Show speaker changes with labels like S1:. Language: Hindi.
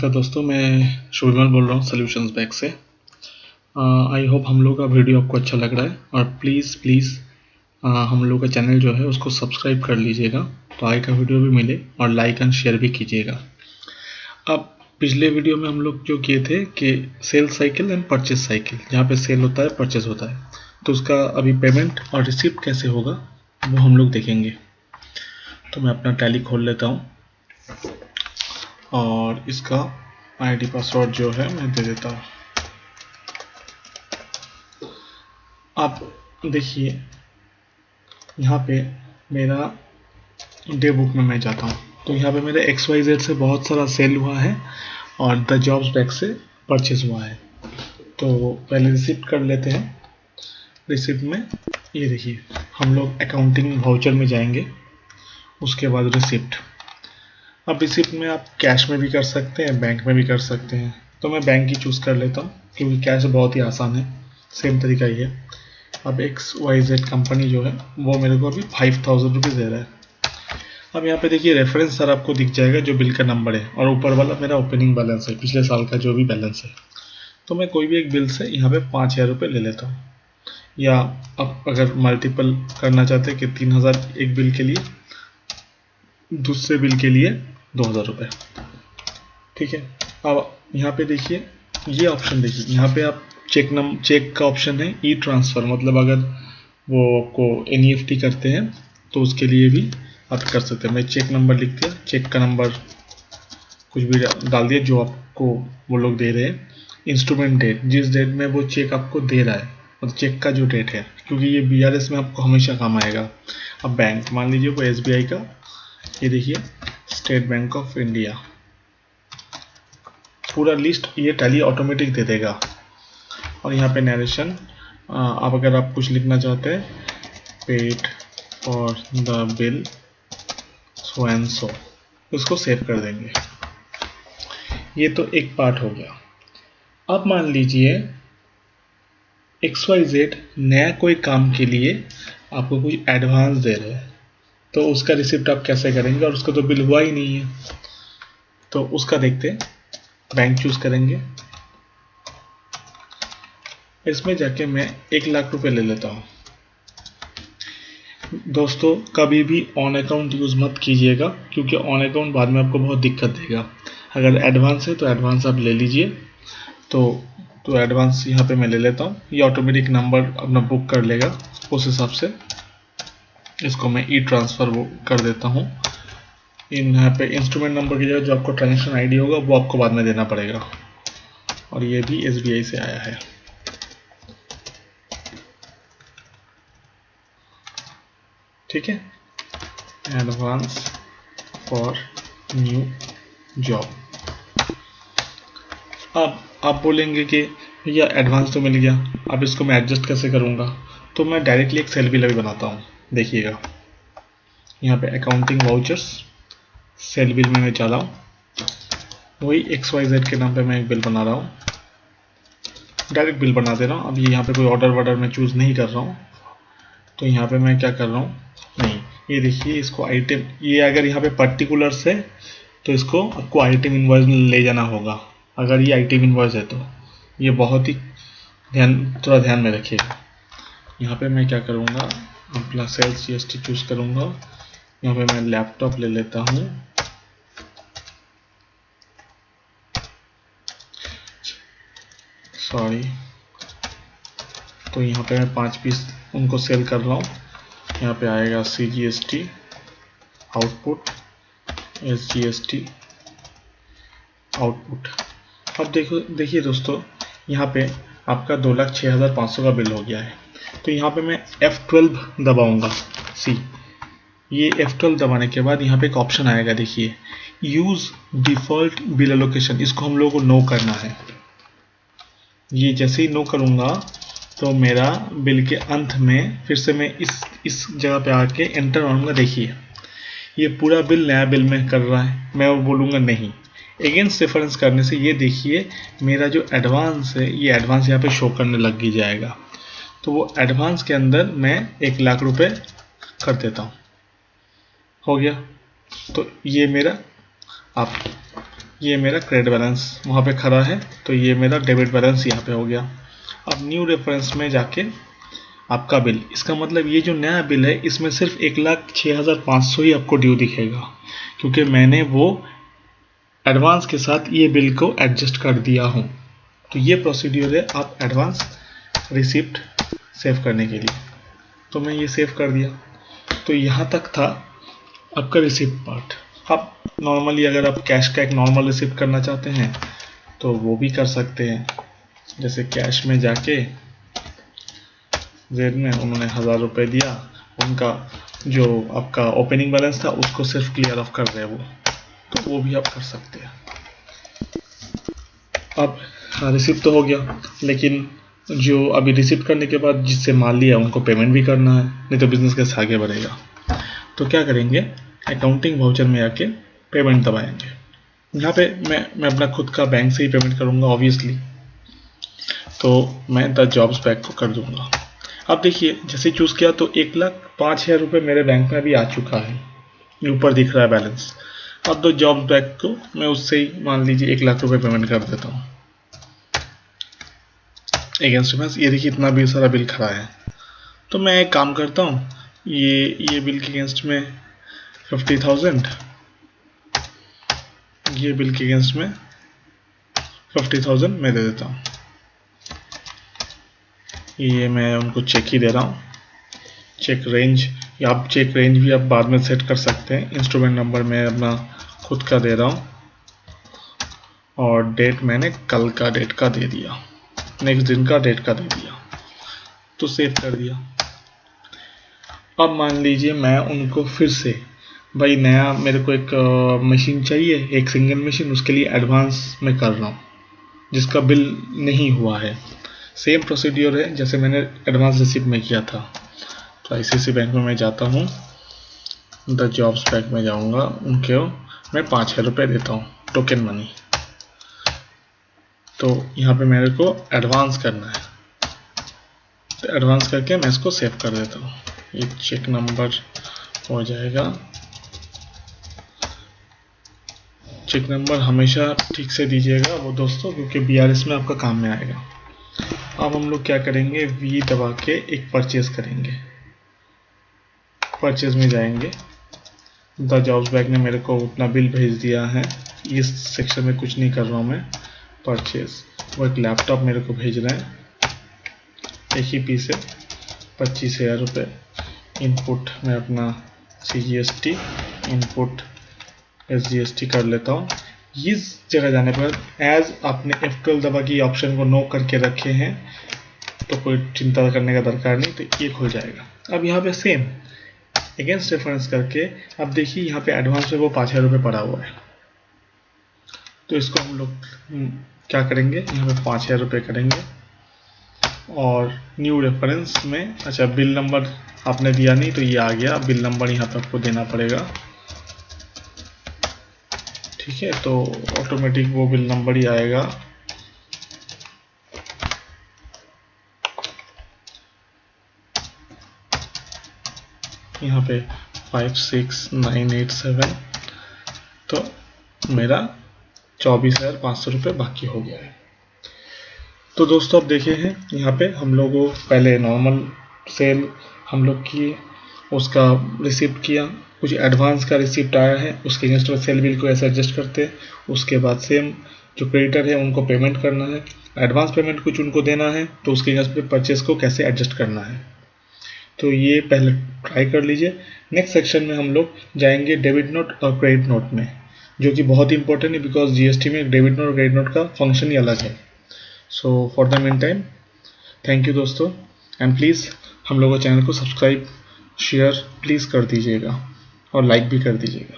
S1: नमस्कार दोस्तों, मैं शुभमल बोल रहा हूँ सॉल्यूशंस बैग से। आई होप हम लोग का वीडियो आपको अच्छा लग रहा है और प्लीज़ हम लोग का चैनल जो है उसको सब्सक्राइब कर लीजिएगा तो आगे का वीडियो भी मिले और लाइक एंड शेयर भी कीजिएगा। अब पिछले वीडियो में हम लोग जो किए थे कि sale cycle and purchase cycle, जहाँ पे सेल होता है परचेज होता है, तो उसका अभी पेमेंट और रिसिप्ट कैसे होगा वो हम लोग देखेंगे। तो मैं अपना टैली खोल लेता हूँ और इसका आईडी पासवर्ड जो है मैं दे देता हूँ। आप देखिए यहाँ पे मेरा डे बुक में मैं जाता हूँ तो यहाँ पे मेरे XYZ से बहुत सारा सेल हुआ है और द जॉब्स बैग से परचेज हुआ है। तो पहले रिसिप्ट कर लेते हैं। रिसिप्ट में ये देखिए हम लोग अकाउंटिंग वाउचर में जाएंगे, उसके बाद रिसिप्ट। अब रिसिप्ट में आप कैश में भी कर सकते हैं, बैंक में भी कर सकते हैं। तो मैं बैंक ही चूज़ कर लेता हूँ क्योंकि कैश बहुत ही आसान है, सेम तरीका ही है। अब XYZ कंपनी जो है वो मेरे को अभी 5000 रुपीज़ दे रहा है। अब यहाँ पे देखिए रेफरेंस सर आपको दिख जाएगा जो बिल का नंबर है और ऊपर वाला मेरा ओपनिंग बैलेंस है, पिछले साल का जो भी बैलेंस है। तो मैं कोई भी एक बिल से यहाँ पे 5000 रुपये ले लेता हूँ, या आप अगर मल्टीपल करना चाहते हैं कि 3000 एक बिल के लिए, दूसरे बिल के लिए 2000 रुपये, ठीक है। अब यहाँ पे देखिए ये ऑप्शन देखिए, यहाँ पे आप चेक का ऑप्शन है, ई ट्रांसफ़र, मतलब अगर वो आपको NEFT करते हैं तो उसके लिए भी आप कर सकते हैं। मैं चेक नंबर लिख दिया, चेक का नंबर कुछ भी डाल दिया जो आपको वो लोग दे रहे हैं। इंस्ट्रूमेंट डेट, जिस डेट में वो चेक आपको दे रहा है, मतलब चेक का जो डेट है, क्योंकि ये BRS में आपको हमेशा काम आएगा। अब बैंक, मान लीजिए वो SBI का, ये देखिए स्टेट बैंक ऑफ इंडिया, पूरा लिस्ट ये टैली ऑटोमेटिक दे देगा। और यहाँ पे नरेशन, आप अगर आप कुछ लिखना चाहते हैं, paid for the bill so and so, उसको सेव कर देंगे। ये तो एक पार्ट हो गया। अब मान लीजिए XYZ नया कोई काम के लिए आपको कोई एडवांस दे रहे हैं, तो उसका रिसिप्ट आप कैसे करेंगे, और उसका तो बिल हुआ ही नहीं है। तो उसका देखते हैं, बैंक चूज करेंगे, इसमें जाके मैं 1 लाख रुपए ले लेता हूँ। दोस्तों कभी भी ऑन अकाउंट यूज़ मत कीजिएगा क्योंकि ऑन अकाउंट बाद में आपको बहुत दिक्कत देगा। अगर एडवांस है तो एडवांस आप ले लीजिए। तो एडवांस यहाँ पे मैं ले लेता हूँ, ये ऑटोमेटिक नंबर अपना बुक कर लेगा, उस हिसाब से इसको मैं ई ट्रांसफ़र वो कर देता हूँ। यहाँ पे इंस्ट्रूमेंट नंबर की जगह जो आपको ट्रांजेक्शन ID होगा वो आपको बाद में देना पड़ेगा, और ये भी SBI से आया है। ठीक है, एडवांस फॉर न्यू जॉब। अब आप बोलेंगे कि भैया एडवांस तो मिल गया, अब इसको मैं एडजस्ट कैसे करूँगा। तो मैं डायरेक्टली एक सेल बिल अभी बनाता हूँ। देखिएगा यहाँ पे अकाउंटिंग वाउचर्स, सेल बिल में मैं चला हूँ, वही XYZ के नाम पे मैं एक बिल बना रहा हूँ, डायरेक्ट बिल बना दे रहा हूँ। अभी यहाँ पे कोई ऑर्डर वर्डर मैं चूज़ नहीं कर रहा हूँ। तो यहाँ पे मैं क्या कर रहा हूँ, नहीं, ये देखिए इसको आइटम, ये अगर यहाँ पे पर्टिकुलर्स है तो इसको आपको आइटम इनवॉइस में ले जाना होगा। अगर ये आइटम इनवॉइस है तो ये बहुत ही थोड़ा ध्यान में रखिएगा। यहाँ पे मैं क्या करूँगा, अपना सेल्स GST चूज़ करूँगा। यहाँ पे मैं लैपटॉप ले लेता हूँ, सॉरी। तो यहाँ पे मैं 5 पीस उनको सेल कर रहा हूँ। यहाँ पे आएगा CGST आउटपुट, SGST आउटपुट। अब देखिए दोस्तों, यहाँ पे आपका 2,06,500 का बिल हो गया है। तो यहाँ पे मैं F12 दबाऊंगा, ये F12 दबाने के बाद यहाँ पे एक ऑप्शन आएगा, देखिए यूज़ डिफ़ॉल्ट बिल एलोकेशन, इसको हम लोगों को नो करना है। ये जैसे ही नो करूँगा तो मेरा बिल के अंत में फिर से मैं इस जगह पे आके एंटर मारूंगा। देखिए ये पूरा बिल नया बिल में कर रहा है, मैं वो बोलूँगा नहीं। अगेंस्ट रेफरेंस करने से ये देखिए मेरा जो एडवांस है, ये एडवांस यहाँ पे शो करने लग ही जाएगा। तो वो एडवांस के अंदर मैं 1 लाख रुपए कर देता हूँ, हो गया। तो ये मेरा, आप ये मेरा क्रेडिट बैलेंस वहाँ पे खड़ा है, तो ये मेरा डेबिट बैलेंस यहाँ पे हो गया। अब न्यू रेफरेंस में जाके आपका बिल, इसका मतलब ये जो नया बिल है इसमें सिर्फ 1,06,500 ही आपको ड्यू दिखेगा, क्योंकि मैंने वो एडवांस के साथ ये बिल को एडजस्ट कर दिया हूँ। तो ये प्रोसीड्यूर है आप एडवांस रिसिप्ट सेव करने के लिए। तो मैं ये सेव कर दिया। तो यहाँ तक था आपका रिसिप्ट पार्ट। अब नॉर्मली अगर आप कैश का एक नॉर्मल रिसिप्ट करना चाहते हैं तो वो भी कर सकते हैं। जैसे कैश में जाके जेड में उन्होंने 1000 रुपये दिया, उनका जो आपका ओपनिंग बैलेंस था उसको सिर्फ क्लियर ऑफ कर रहे हैं वो, तो वो भी आप कर सकते हैं। अब रिसिप्ट तो हो गया, लेकिन जो अभी रिसिप्ट करने के बाद जिससे माल लिया उनको पेमेंट भी करना है, नहीं तो बिजनेस कैसे आगे बढ़ेगा। तो क्या करेंगे, अकाउंटिंग वाउचर में आके पेमेंट दबाएंगे। यहाँ पे मैं अपना खुद का बैंक से ही पेमेंट करूँगा ऑब्वियसली, तो मैं द जॉब्स बैक को कर दूंगा। अब देखिए जैसे चूज़ किया तो 1,05,000 रुपये मेरे बैंक में अभी आ चुका है, ऊपर दिख रहा है बैलेंस। अब द जॉब्स बैक को मैं उससे ही मान लीजिए 1,00,000 रुपये पेमेंट कर देता हूँ अगेंस्ट में। ये देखिए इतना भी सारा बिल खड़ा है। तो मैं एक काम करता हूँ, ये बिल के अगेंस्ट में 50,000, ये बिल के अगेंस्ट में 50,000 मैं दे देता हूँ। ये मैं उनको चेक ही दे रहा हूँ, चेक रेंज, या आप चेक रेंज भी आप बाद में सेट कर सकते हैं। इंस्ट्रूमेंट नंबर मैं अपना खुद का दे रहा हूँ, और डेट मैंने कल का डेट का दे दिया, नेक्स्ट दिन का डेट का दे दिया, तो सेव कर दिया। अब मान लीजिए मैं उनको फिर से, भाई नया मेरे को एक मशीन चाहिए, एक सिंगल मशीन, उसके लिए एडवांस में कर रहा हूँ जिसका बिल नहीं हुआ है। सेम प्रोसीड्योर है जैसे मैंने एडवांस रिसिप्ट में किया था। तो ICICI बैंक में मैं जाता हूँ, द जॉब्स बैंक में जाऊँगा, उनके मैं 5,000 रुपये देता हूँ टोकन मनी। तो यहाँ पे मेरे को एडवांस करना है, तो एडवांस करके मैं इसको सेव कर देता हूँ। ये चेक नंबर हो जाएगा। चेक नंबर हमेशा ठीक से दीजिएगा वो दोस्तों, क्योंकि BRS में आपका काम में आएगा। अब हम लोग क्या करेंगे, V दबा के एक परचेज करेंगे। परचेज में जाएंगे, द जॉब्स बैक ने मेरे को उतना बिल भेज दिया है, इस सेक्शन में कुछ नहीं कर रहा हूँ मैं। परचेज, वो एक लैपटॉप मेरे को भेज रहे हैं, एक ही पीस है, 25,000 रुपये। इनपुट में अपना CGST, इनपुट SGST कर लेता हूँ। इस जगह जाने पर एज आपने F12 दबा के ऑप्शन को नो करके रखे हैं तो कोई चिंता करने का दरकार नहीं, तो ये खुल जाएगा। अब यहाँ पे सेम अगेंस्ट रेफरेंस करके अब देखिए यहाँ पे एडवांस में वो 5,000 रुपये पड़ा हुआ है। तो इसको हम लोग क्या करेंगे, यहाँ पे 5,000 रुपये करेंगे, और न्यू रेफरेंस में, अच्छा बिल नंबर आपने दिया नहीं तो ये आ गया, बिल नंबर यहाँ पे आपको देना पड़ेगा, ठीक है। तो ऑटोमेटिक वो बिल नंबर ही आएगा। यहाँ पे 56987, तो मेरा 24,500 रुपये बाकी हो गया है। तो दोस्तों अब देखे हैं यहाँ पे हम लोगों पहले नॉर्मल सेल हम लोग किए, उसका रिसिप्ट किया, कुछ एडवांस का रिसिप्ट आया है उसके अगेंस्ट में सेल बिल को ऐसे एडजस्ट करते हैं। उसके बाद सेम जो क्रेडिटर है उनको पेमेंट करना है, एडवांस पेमेंट कुछ उनको देना है, तो उसके अगेंस्ट में परचेस को कैसे एडजस्ट करना है। तो ये पहले ट्राई कर लीजिए। नेक्स्ट सेक्शन में हम लोग जाएंगे डेबिट नोट और क्रेडिट नोट में, जो कि बहुत इंपॉर्टेंट है, बिकॉज GST में डेबिट नोट और क्रेडिट नोट का फंक्शन ही अलग है। So for the mean time thank you दोस्तों, एंड प्लीज़ हम लोगों के चैनल को सब्सक्राइब शेयर प्लीज़ कर दीजिएगा और लाइक भी कर दीजिएगा।